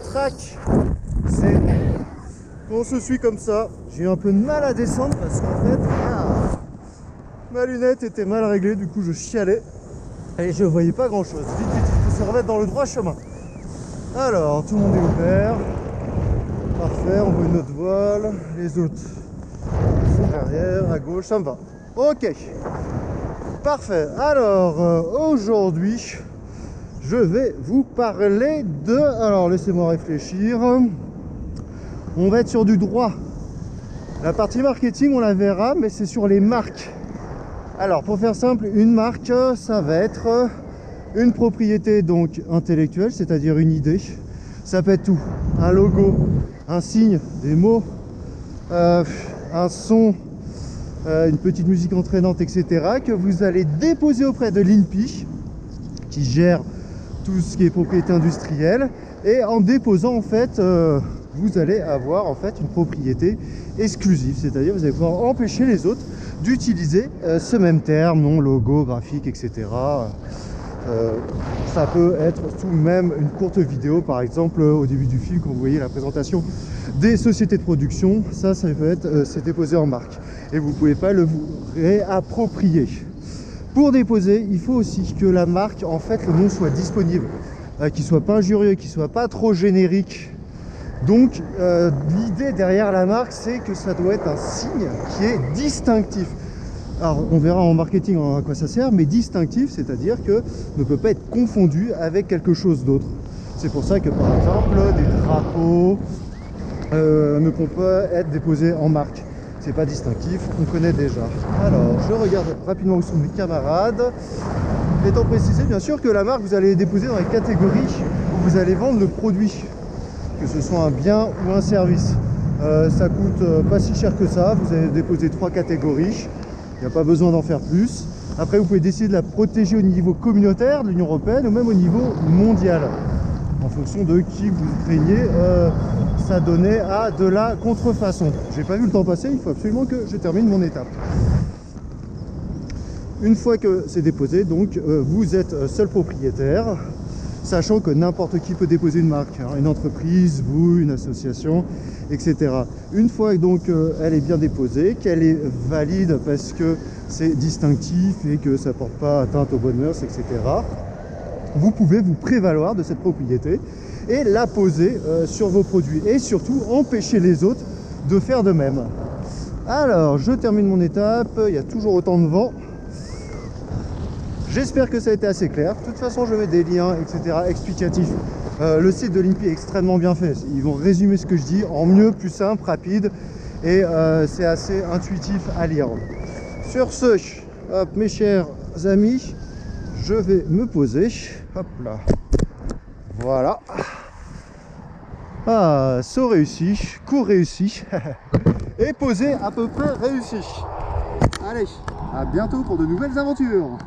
track, c'est on se suit comme ça. J'ai eu un peu de mal à descendre parce qu'en fait ma lunette était mal réglée, du coup je chialais et je voyais pas grand chose. Vite, il faut se remettre dans le droit chemin. Alors tout le monde est ouvert, parfait, on voit une autre voile, les autres sont derrière, à gauche, ça me va. Ok, parfait. Alors aujourd'hui je vais vous parler de... Alors laissez-moi réfléchir. On va être sur du droit. La partie marketing, on la verra, mais c'est sur les marques. Alors pour faire simple, une marque, ça va être une propriété donc intellectuelle, c'est-à-dire une idée. Ça peut être tout. Un logo, un signe, des mots, un son, une petite musique entraînante, etc. que vous allez déposer auprès de l'INPI qui gère tout ce qui est propriété industrielle, et en déposant en fait vous allez avoir en fait une propriété exclusive, c'est-à-dire vous allez pouvoir empêcher les autres d'utiliser ce même terme, nom, logo, graphique, etc. Ça peut être tout même une courte vidéo, par exemple au début du film quand vous voyez la présentation des sociétés de production, ça peut être c'est déposé en marque et vous pouvez pas le vous réapproprier. Pour déposer, il faut aussi que la marque, en fait, le nom soit disponible, qu'il soit pas injurieux, qu'il soit pas trop générique. Donc, l'idée derrière la marque, c'est que ça doit être un signe qui est distinctif. Alors, on verra en marketing à quoi ça sert, mais distinctif, c'est-à-dire que ne peut pas être confondu avec quelque chose d'autre. C'est pour ça que, par exemple, des drapeaux ne peuvent pas être déposés en marque. C'est pas distinctif, on connaît déjà. Alors, je regarde rapidement où sont mes camarades. Étant précisé, bien sûr, que la marque, vous allez déposer dans les catégories où vous allez vendre le produit, que ce soit un bien ou un service. Ça coûte pas si cher que ça. Vous allez déposer 3 catégories. Il n'y a pas besoin d'en faire plus. Après, vous pouvez décider de la protéger au niveau communautaire de l'Union européenne ou même au niveau mondial, en fonction de qui vous craignez ça donnait à de la contrefaçon. J'ai pas vu le temps passer, il faut absolument que je termine mon étape. Une fois que c'est déposé, donc vous êtes seul propriétaire, sachant que n'importe qui peut déposer une marque, hein, une entreprise, vous, une association, etc. Une fois donc elle est bien déposée, qu'elle est valide parce que c'est distinctif et que ça porte pas atteinte aux bonnes mœurs, etc. vous pouvez vous prévaloir de cette propriété et la poser sur vos produits et surtout empêcher les autres de faire de même. Alors je termine mon étape, il y a toujours autant de vent. J'espère que ça a été assez clair. De toute façon je mets des liens, etc. explicatifs. Le site de l'INPI est extrêmement bien fait, ils vont résumer ce que je dis en mieux, plus simple, rapide, et c'est assez intuitif à lire. Sur ce, hop, mes chers amis, je vais me poser, hop là, voilà. Ah, saut réussi, cours réussi, et posé à peu près réussi. Allez, à bientôt pour de nouvelles aventures.